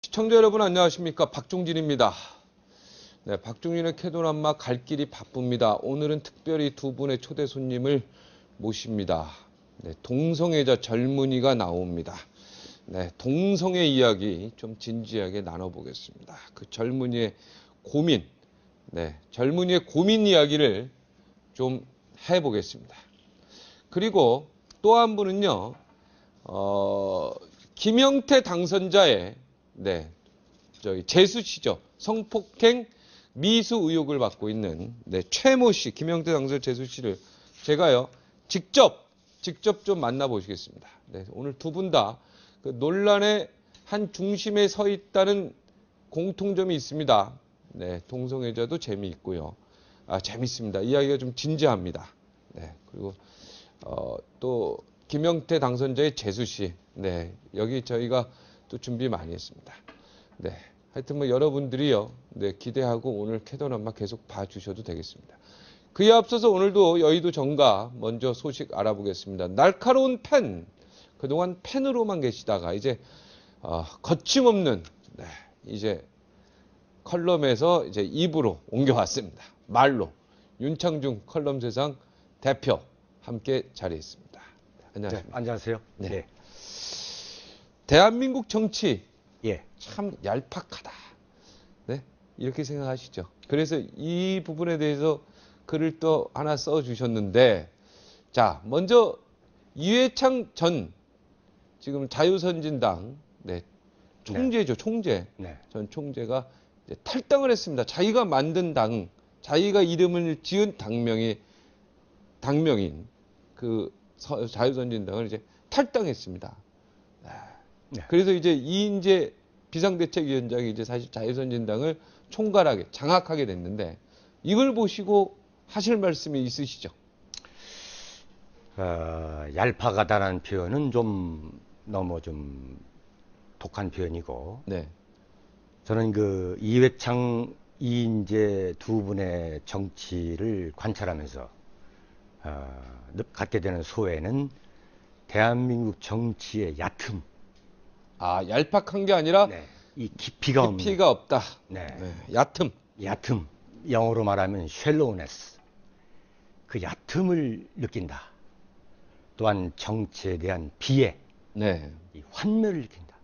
시청자 여러분 안녕하십니까, 박종진입니다. 네, 박종진의 캐도남마 갈 길이 바쁩니다. 오늘은 특별히 두 분의 초대 손님을 모십니다. 네, 동성애자 젊은이가 나옵니다. 네, 동성애 이야기 좀 진지하게 나눠보겠습니다. 그 젊은이의 고민, 젊은이의 고민 이야기를 좀 해보겠습니다. 그리고 또 한 분은요, 김영태 당선자의 재수 씨죠. 성폭행 미수 의혹을 받고 있는 최모 씨, 김영태 당선자 재수 씨를 제가요 직접 좀 만나보시겠습니다. 오늘 두 분 다 그 논란의 한 중심에 서 있다는 공통점이 있습니다. 동성애자도 재미있고요. 재밌습니다. 이야기가 좀 진지합니다. 그리고 또 김영태 당선자의 재수 씨, 여기 저희가 또 준비 많이 했습니다. 하여튼 뭐 여러분들이요, 기대하고 오늘 캐도남마 계속 봐주셔도 되겠습니다. 그에 앞서서 오늘도 여의도 정가 먼저 소식 알아보겠습니다. 날카로운 펜, 그동안 펜으로만 계시다가 이제 거침없는 이제 컬럼에서 이제 입으로 옮겨왔습니다. 말로 윤창중 컬럼세상 대표 함께 자리했습니다. 안녕하십니까? 네, 안녕하세요. 네. 대한민국 정치 예. 참 얄팍하다. 이렇게 생각하시죠. 그래서 이 부분에 대해서 글을 또 하나 써주셨는데, 자, 먼저 이회창 전 지금 자유선진당 총재죠, 총재. 전 총재가 이제 탈당을 했습니다. 자기가 만든 당, 자기가 이름을 지은 당명인 그 자유선진당을 이제 탈당했습니다. 그래서 이제 이인재 비상대책위원장이 이제 사실 자유선진당을 총괄하게, 장악하게 됐는데, 이걸 보시고 하실 말씀이 있으시죠? 얄팍하다는 표현은 너무 좀 독한 표현이고, 저는 그 이회창, 이인재 두 분의 정치를 관찰하면서 갖게 되는 소회는 대한민국 정치의 얕음. 얄팍한 게 아니라 이 깊이가 없다. 얕음. 영어로 말하면 shallowness. 그 얕음을 느낀다. 또한 정치에 대한 비애, 이 환멸을 느낀다.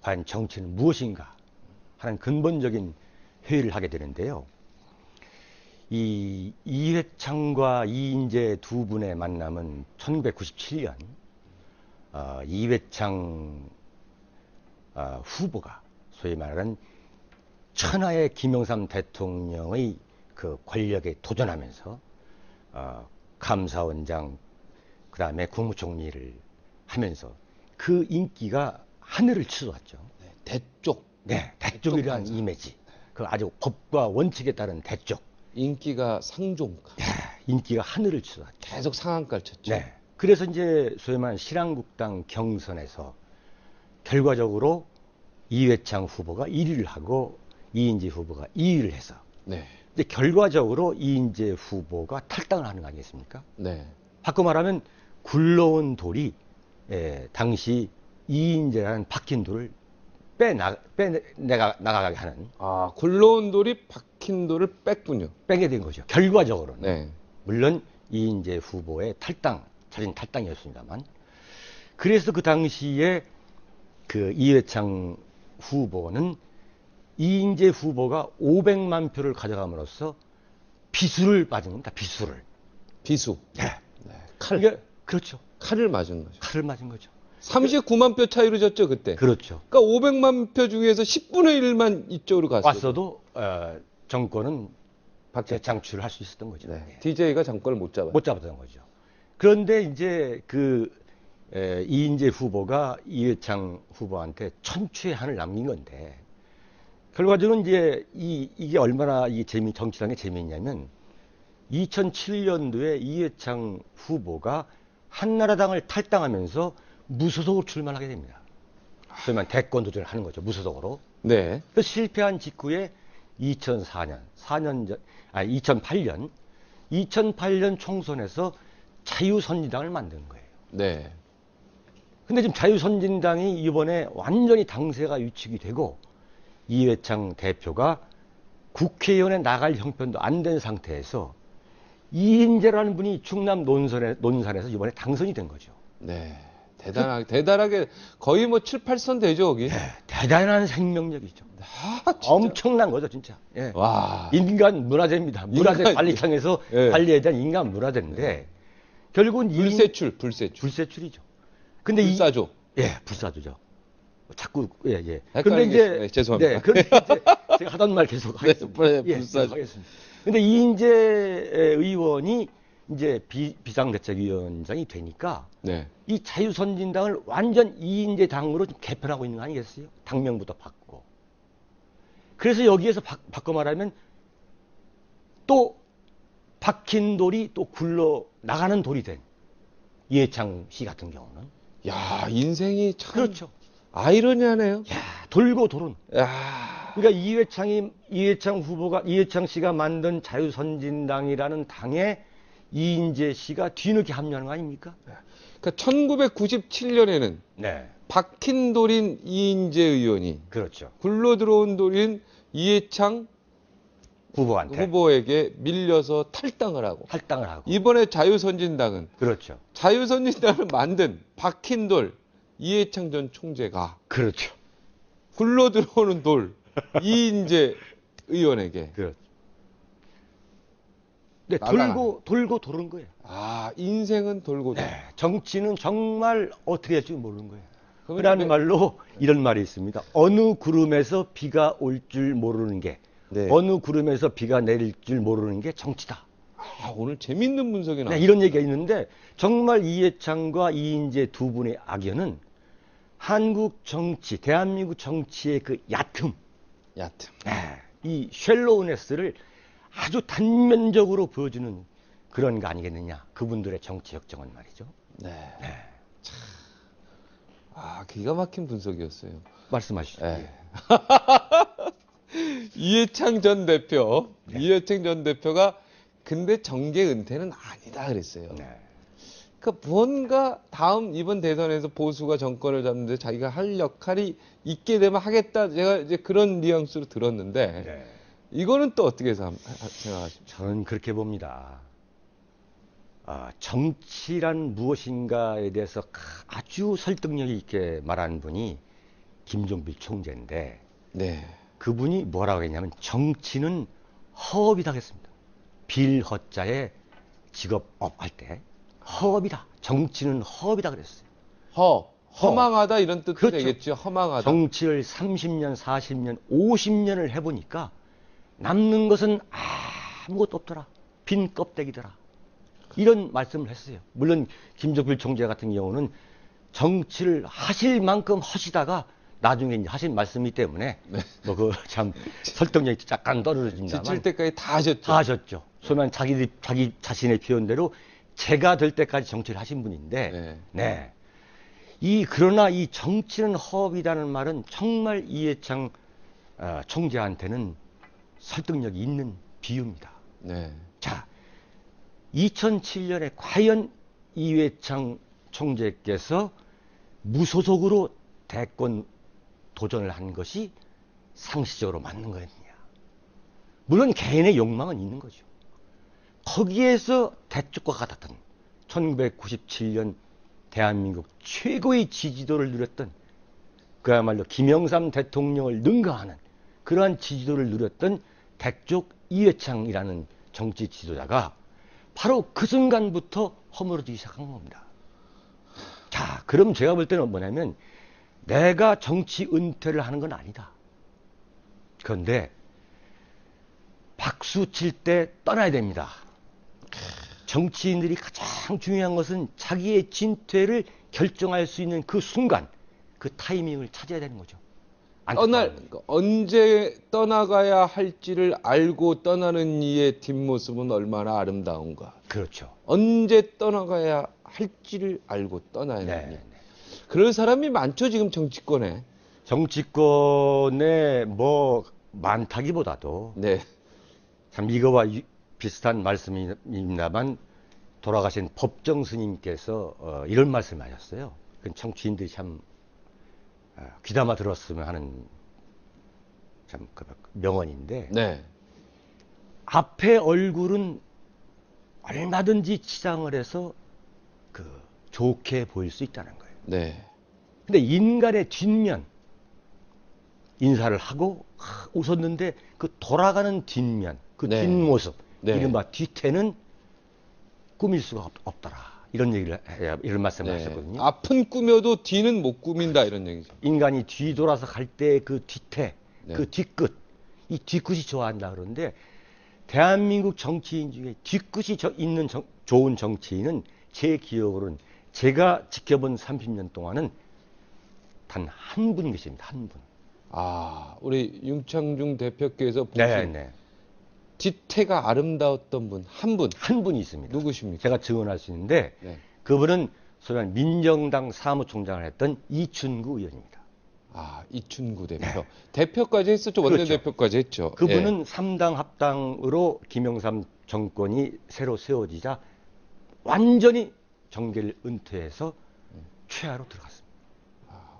과연 정치는 무엇인가 하는 근본적인 회의를 하게 되는데요. 이 이회창과 이인재 두 분의 만남은 1997년 이회창 후보가 소위 말하는 천하의 김영삼 대통령의 그 권력에 도전하면서 감사원장, 그 다음에 국무총리를 하면서 그 인기가 하늘을 치솟았죠. 대쪽이라는 이미지. 그 아주 법과 원칙에 따른 대쪽. 인기가 상종. 인기가 하늘을 치솟았죠. 계속 상한가를 쳤죠. 그래서 이제 소위 말하는 신한국당 경선에서 결과적으로 이회창 후보가 1위를 하고 이인재 후보가 2위를 해서 근데 결과적으로 이인재 후보가 탈당을 하는 거 아니겠습니까? 바꿔 말하면 굴러온 돌이 당시 이인재라는 박힌 돌을 나가게 하는. 굴러온 돌이 박힌 돌을 뺐군요. 빼게 된 거죠. 결과적으로는. 물론 이인재 후보의 자진 탈당이었습니다만. 그래서 그 당시에 그 이회창 후보는 이인재 후보가 500만 표를 가져감으로써 비수를 맞은 겁니다. 비수. 칼. 그렇죠. 칼을 맞은 거죠. 39만 표 차이로 졌죠, 그때. 그렇죠. 그러니까 500만 표 중에서 10분의 1만 이쪽으로 왔어도 정권은 재창출할 수 있었던 거죠. DJ가 정권을 못 잡았던 거죠. 그런데 이제 그 이인재 후보가 이회창 후보한테 천추의 한을 남긴 건데, 결과적으로 이제 이게 얼마나 정치라는 게 재미있냐면 2007년도에 이회창 후보가 한나라당을 탈당하면서 무소속으로 출마하게 됩니다. 그러면 대권 도전을 하는 거죠, 무소속으로. 그 실패한 직후에 2008년 총선에서 자유선진당을 만든 거예요. 근데 지금 자유선진당이 이번에 완전히 당세가 위축이 되고 이회창 대표가 국회의원에 나갈 형편도 안 된 상태에서 이인재라는 분이 충남 논산에서 이번에 당선이 된 거죠. 네. 대단하게 거의 뭐 7, 8선 되죠, 거기. 네, 대단한 생명력이죠. 아, 진짜. 엄청난 거죠, 진짜. 예. 와. 인간 문화재입니다. 문화재 관리청에서 예. 관리에 대한 인간 문화재인데 결국은 불세출이죠. 근데 불사조. 불사조죠. 자꾸 예. 그런데 이제 죄송합니다. 네, 그런데 이제 제가 하던 말 계속 하겠습니다. 네, 불사조. 하겠습니다. 근데 이인재 의원이 이제 비상대책위원장이 되니까 네. 이 자유선진당을 완전 이인재 당으로 좀 개편하고 있는 거 아니겠어요? 당명부터 바꾸고. 그래서 여기에서 바꿔 말하면 또 박힌 돌이 또 굴러 나가는 돌이 된 이해창 씨 같은 경우는. 야, 인생이 참. 그렇죠. 아이러니하네요. 야, 돌고 돌은. 야. 그러니까 이해창 씨가 만든 자유선진당이라는 당에 이인재 씨가 뒤늦게 합류하는 거 아닙니까? 그러니까 1997년에는 네. 박힌 돌인 이인재 의원이 그렇죠. 굴러 들어온 돌인 이해창 후보에게 밀려서 탈당을 하고 이번에 자유선진당은 그렇죠. 자유선진당을 만든 박힌 돌 이해창 전 총재가 그렇죠. 굴러 들어오는 돌 이인재 의원에게 그렇죠. 네, 돌고 도는 거예요. 아, 인생은 돌고 돌. 네, 정치는 정말 어떻게 될지 모르는 거예요. 그라는 말로 이런 말이 있습니다. 어느 구름에서 비가 올 줄 모르는 게, 네. 어느 구름에서 비가 내릴 줄 모르는 게 정치다. 아, 오늘 재밌는 분석이 나왔어요. 네, 이런 얘기가 있는데 정말 이해창과 이인재 두 분의 악연은 한국 정치, 대한민국 정치의 그 얕음. 네, 이 쉘로우네스를 아주 단면적으로 보여주는 그런 거 아니겠느냐. 그분들의 정치 역정은 말이죠. 네. 참. 아, 기가 막힌 분석이었어요. 말씀하시죠. 네. 이해창 전 대표가 근데 정계 은퇴는 아니다 그랬어요. 네. 그러니까 뭔가 이번 대선에서 보수가 정권을 잡는데 자기가 할 역할이 있게 되면 하겠다. 제가 이제 그런 뉘앙스로 들었는데 네. 이거는 또 어떻게 생각하십니까? 저는 그렇게 봅니다. 정치란 무엇인가에 대해서 아주 설득력 있게 말하는 분이 김종필 총재인데 네. 그분이 뭐라고 했냐면 정치는 허업이다 했습니다. 빌허자의 직업업 할 때 허업이다. 정치는 허업이다 그랬어요. 허망하다 이런 뜻도 그렇죠. 되겠죠. 허망하다. 정치를 30년, 40년, 50년을 해보니까 남는 것은 아무것도 없더라. 빈 껍데기더라. 이런 말씀을 했어요. 물론 김종필 총재 같은 경우는 정치를 하실 만큼 하시다가 나중에 이제 하신 말씀이기 때문에 네. 뭐 그 참 설득력이 약간 떨어진다만 지칠 때까지 다 하셨죠. 다 하셨죠. 소면 자기 자신의 표현대로 제가 될 때까지 정치를 하신 분인데, 네. 그러나 이 정치는 허업이라는 말은 정말 이해창 총재한테는 설득력이 있는 비유입니다. 네. 자, 2007년에 과연 이회창 총재께서 무소속으로 대권 도전을 한 것이 상식적으로 맞는 거였느냐. 물론 개인의 욕망은 있는 거죠. 거기에서 대쪽과 같았던 1997년 대한민국 최고의 지지도를 누렸던 그야말로 김영삼 대통령을 능가하는 그러한 지지도를 누렸던 대쪽 이회창이라는 정치 지도자가 바로 그 순간부터 허물어지기 시작한 겁니다. 자, 그럼 제가 볼 때는 뭐냐면 내가 정치 은퇴를 하는 건 아니다. 그런데 박수 칠 때 떠나야 됩니다. 정치인들이 가장 중요한 것은 자기의 진퇴를 결정할 수 있는 그 순간, 그 타이밍을 찾아야 되는 거죠. 언제 떠나가야 할지를 알고 떠나는 이의 뒷모습은 얼마나 아름다운가. 그렇죠. 언제 떠나가야 할지를 알고 떠나야 되느냐. 그럴 사람이 많죠, 지금 정치권에. 정치권에 뭐 많다기보다도 네. 참 이거와 비슷한 말씀입니다만 돌아가신 법정 스님께서 이런 말씀을 하셨어요. 그 청취인들이 참 귀담아 들었으면 하는 참 그 명언인데 네. 앞에 얼굴은 얼마든지 치장을 해서 그 좋게 보일 수 있다는 거예요. 네. 근데 인간의 뒷면 인사를 하고 웃었는데 그 돌아가는 뒷면, 그 네. 뒷모습, 네. 이른바 뒤태는 꾸밀 수가 없더라. 이런 얘기를 이런 말씀을 네. 하셨거든요. 앞은 꾸며도 뒤는 못 꾸민다 이런 얘기죠. 인간이 뒤돌아서 갈 때 그 뒤태, 네. 그 뒤끝, 이 뒤끝이 좋아한다 그러는데 대한민국 정치인 중에 뒤끝이 있는 좋은 정치인은 제 기억으로는 제가 지켜본 30년 동안은 단 한 분 계십니다. 한 분. 아, 우리 윤창중 대표께서 보신 네. 뒤태가 아름다웠던 분, 한 분. 한 분이 있습니다. 누구십니까? 제가 증언할 수 있는데 네. 그분은 소위 말하는 민정당 사무총장을 했던 이춘구 의원입니다. 아, 이춘구 대표. 네. 대표까지 했었죠. 그렇죠. 원내대표까지 했죠. 그분은 예. 3당 합당으로 김영삼 정권이 새로 세워지자 완전히 정계를 은퇴해서 최하로 들어갔습니다.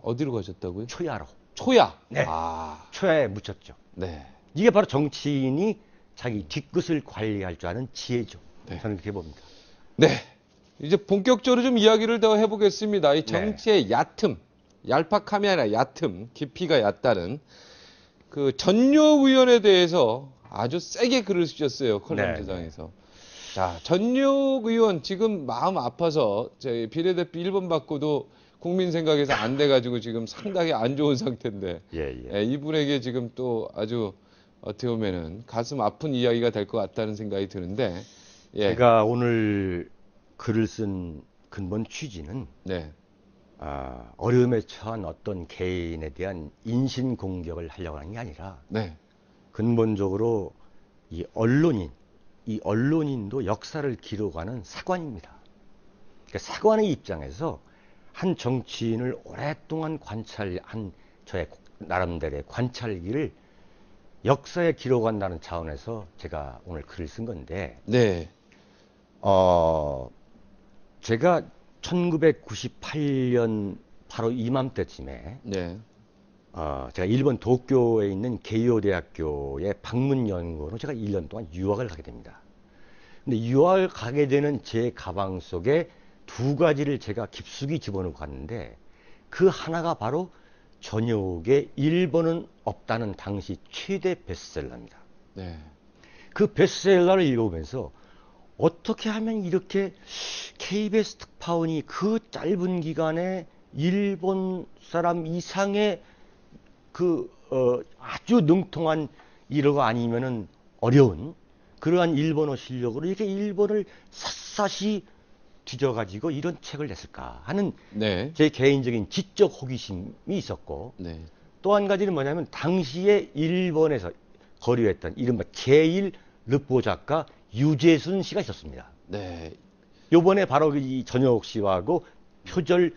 어디로 가셨다고요? 초야로. 초야. 네. 아, 초야에 묻혔죠. 네. 이게 바로 정치인이 자기 뒤끝을 관리할 줄 아는 지혜죠. 네. 저는 그렇게 봅니다. 네. 이제 본격적으로 좀 이야기를 더 해보겠습니다. 이 정치의 얕음, 얄팍함이 아니라 얕음, 깊이가 얕다는 그 전효 의원에 대해서 아주 세게 글을 쓰셨어요. 컬럼지상에서. 자, 전효 의원 지금 마음 아파서 저희 비례대표 1번 받고도 국민 생각에서 안 돼가지고 지금 상당히 안 좋은 상태인데 예, 이분에게 지금 또 아주 어떻게 보면은 가슴 아픈 이야기가 될 것 같다는 생각이 드는데 예. 제가 오늘 글을 쓴 근본 취지는 네. 어려움에 처한 어떤 개인에 대한 인신 공격을 하려고 하는 게 아니라 네. 근본적으로 이 언론인도 역사를 기록하는 사관입니다. 그러니까 사관의 입장에서 한 정치인을 오랫동안 관찰한 저의 나름대로의 관찰기를 역사에 기록한다는 차원에서 제가 오늘 글을 쓴 건데, 네. 제가 1998년 바로 이맘때쯤에 네. 제가 일본 도쿄에 있는 게이오 대학교의 방문 연구원으로 제가 1년 동안 유학을 가게 됩니다. 근데 유학을 가게 되는 제 가방 속에 두 가지를 제가 깊숙이 집어넣고 갔는데 그 하나가 바로 전효옥의 일본은 없다는 당시 최대 베스트셀러입니다. 네. 그 베스트셀러를 읽어보면서 어떻게 하면 이렇게 KBS 특파원이 그 짧은 기간에 일본 사람 이상의 아주 능통한 일어가 아니면은 어려운 그러한 일본어 실력으로 이렇게 일본을 샅샅이 뒤져가지고 이런 책을 냈을까 하는 제 개인적인 지적 호기심이 있었고 또 한 가지는 뭐냐면 당시에 일본에서 거류했던 이른바 제1 르포 작가 유재순 씨가 있었습니다. 요번에 바로 이 전효옥 씨하고 표절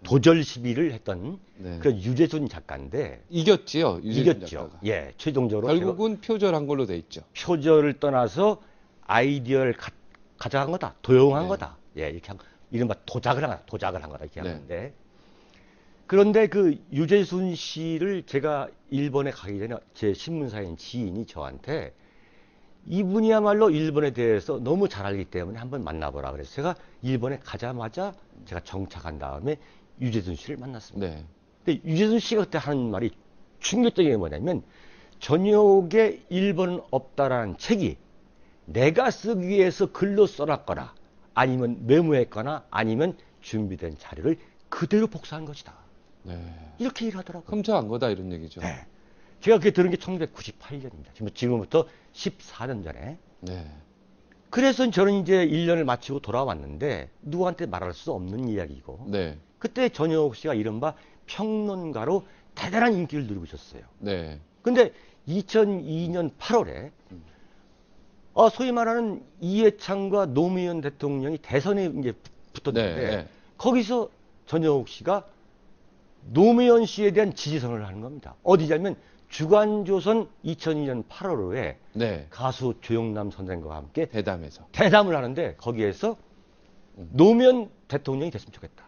도절 시비를 했던 그런 유재순 작가인데 이겼지요. 이겼죠. 작가가. 예, 최종적으로 결국은 표절한 걸로 돼 있죠. 표절을 떠나서 아이디어를 가져간 거다, 도용한 거다. 예, 이렇게 이른바 도작을 한 거다 이렇게 하는데 그런데 그 유재순 씨를 제가 일본에 가기 전에 제 신문사인 지인이 저한테 이분이야말로 일본에 대해서 너무 잘 알기 때문에 한번 만나보라 그래서 제가 일본에 가자마자 제가 정착한 다음에 유재순 씨를 만났습니다. 근데 유재순 씨가 그때 하는 말이 충격적인 게 뭐냐면 전효옥의 일본은 없다라는 책이 내가 쓰기 위해서 글로 써놨거나 아니면 메모했거나 아니면 준비된 자료를 그대로 복사한 것이다. 이렇게 일하더라고요. 훔쳐간 거다 이런 얘기죠. 제가 그게 들은 게 1998년입니다. 지금부터 14년 전에. 그래서 저는 이제 1년을 마치고 돌아왔는데 누구한테 말할 수 없는 이야기고 그때 전효옥 씨가 이른바 평론가로 대단한 인기를 누리고 있었어요. 근데 2002년 8월에 소위 말하는 이해창과 노무현 대통령이 대선에 이제 붙었는데 거기서 전효옥 씨가 노무현 씨에 대한 지지선언을 하는 겁니다. 어디냐면 주간조선 2002년 8월호에 가수 조영남 선생과 함께 대담을 하는데 거기에서 노무현 대통령이 됐으면 좋겠다.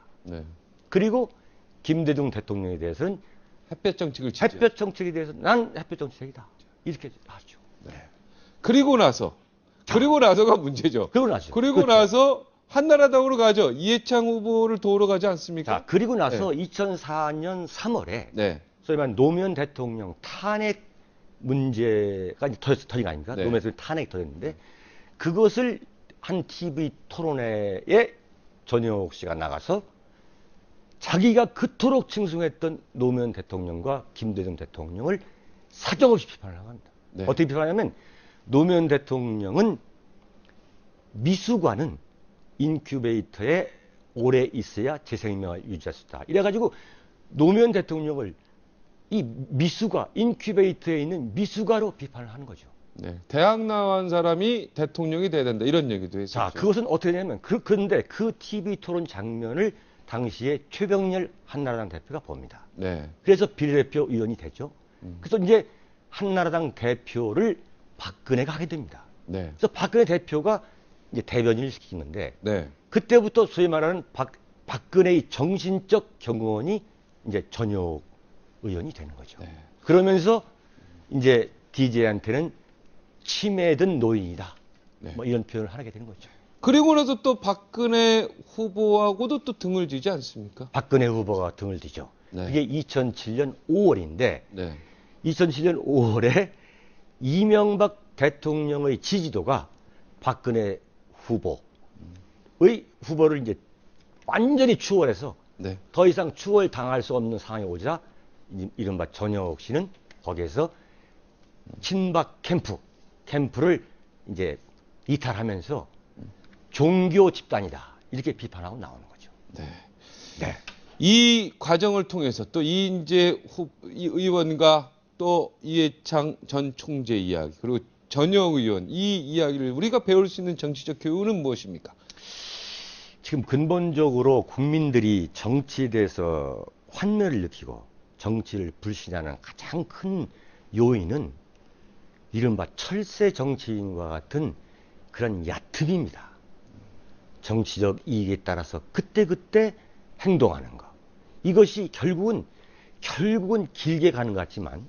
그리고 김대중 대통령에 대해서는 햇볕 정책을 지지. 햇볕 정책에 대해서 난 햇볕 정책이다. 이렇게 하죠. 네. 그리고 나서가 문제죠. 그러고 나서. 그리고 그렇죠. 나서 한나라당으로 가죠. 이해창 후보를 도우러 가지 않습니까? 자, 그리고 나서 2004년 3월에 네. 소위 말하는 노무현 대통령 탄핵 문제가 이제 터진 거 아닙니까? 네. 노무현 대통령 탄핵이 터졌는데 그것을 한 TV 토론회에 전효옥 씨가 나가서 자기가 그토록 칭송했던 노무현 대통령과 김대중 대통령을 사정없이 비판을 합니다. 네. 어떻게 비판하냐면 노무현 대통령은 미수관은 인큐베이터에 오래 있어야 제 생명을 유지할 수 있다. 이래가지고 노무현 대통령을 이 미수가, 인큐베이터에 있는 미수가로 비판을 하는 거죠. 네. 대학 나온 사람이 대통령이 돼야 된다. 이런 얘기도 했었죠. 자, 그것은 어떻게 되냐면, 그런데 그 TV 토론 장면을 당시에 최병렬 한나라당 대표가 봅니다. 네. 그래서 비례대표 의원이 됐죠. 그래서 이제 한나라당 대표를 박근혜가 하게 됩니다. 네. 그래서 박근혜 대표가 이제 대변인을 시키는데, 네. 그때부터 소위 말하는 박근혜의 정신적 경호원이 이제 전효 의원이 되는 거죠. 네. 그러면서 이제 DJ한테는 치매든 노인이다. 네. 뭐 이런 표현을 하게 되는 거죠. 그리고 나서 또 박근혜 후보하고도 또 등을 지지 않습니까? 박근혜 후보가 등을 뒤죠. 네. 그게 2007년 5월인데 네. 2007년 5월에 이명박 대통령의 지지도가 박근혜 후보의 후보를 이제 완전히 추월해서 네. 더 이상 추월 당할 수 없는 상황이 오자 이른바 전효옥 씨는 거기에서 친박 캠프를 이제 이탈하면서 종교 집단이다 이렇게 비판하고 나오는 거죠. 네. 네. 이 과정을 통해서 또 이인재 이 의원과 또 이해창 전 총재 이야기 그리고 전효 의원 이 이야기를 우리가 배울 수 있는 정치적 교훈은 무엇입니까? 지금 근본적으로 국민들이 정치에 대해서 환멸을 느끼고 정치를 불신하는 가장 큰 요인은 이른바 철새 정치인과 같은 그런 얕음입니다. 정치적 이익에 따라서 그때그때 행동하는 것. 이것이 결국은 길게 가는 것 같지만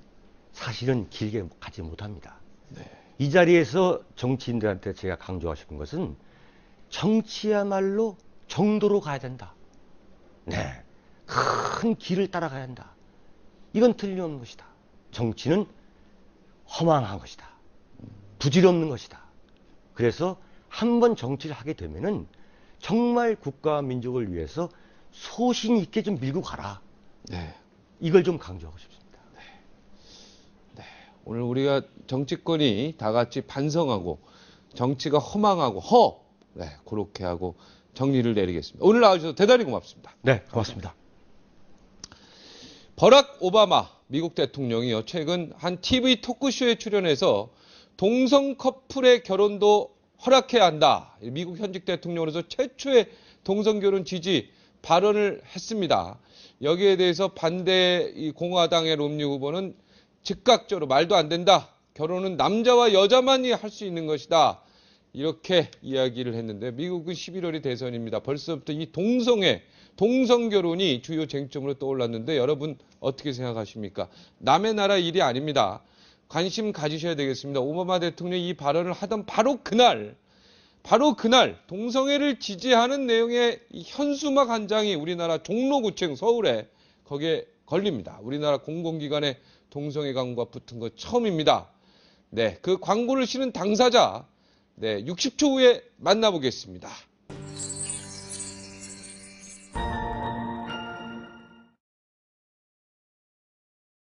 사실은 길게 가지 못합니다. 네. 이 자리에서 정치인들한테 제가 강조하고 싶은 것은 정치야말로 정도로 가야 된다. 네. 큰 길을 따라가야 한다. 이건 틀림없는 것이다. 정치는 허망한 것이다. 부질없는 것이다. 그래서 한번 정치를 하게 되면은 정말 국가와 민족을 위해서 소신 있게 좀 밀고 가라. 네. 이걸 좀 강조하고 싶습니다. 네. 오늘 우리가 정치권이 다 같이 반성하고 정치가 허망하고 네, 그렇게 하고 정리를 내리겠습니다. 오늘 나와주셔서 대단히 고맙습니다. 네, 고맙습니다. 버락 오바마 미국 대통령이요 최근 한 TV 토크쇼에 출연해서 동성 커플의 결혼도 허락해야 한다. 미국 현직 대통령으로서 최초의 동성 결혼 지지 발언을 했습니다. 여기에 대해서 반대 이 공화당의 롬니 후보는 즉각적으로 말도 안 된다. 결혼은 남자와 여자만이 할 수 있는 것이다. 이렇게 이야기를 했는데 미국은 11월이 대선입니다. 벌써부터 이 동성 결혼이 주요 쟁점으로 떠올랐는데 여러분 어떻게 생각하십니까? 남의 나라 일이 아닙니다. 관심 가지셔야 되겠습니다. 오바마 대통령이 이 발언을 하던 바로 그날 동성애를 지지하는 내용의 이 현수막 한 장이 우리나라 종로구청 서울에 거기에 걸립니다. 우리나라 공공기관에 동성애 광고가 붙은 거 처음입니다. 네, 그 광고를 실은 당사자 60초 후에 만나보겠습니다.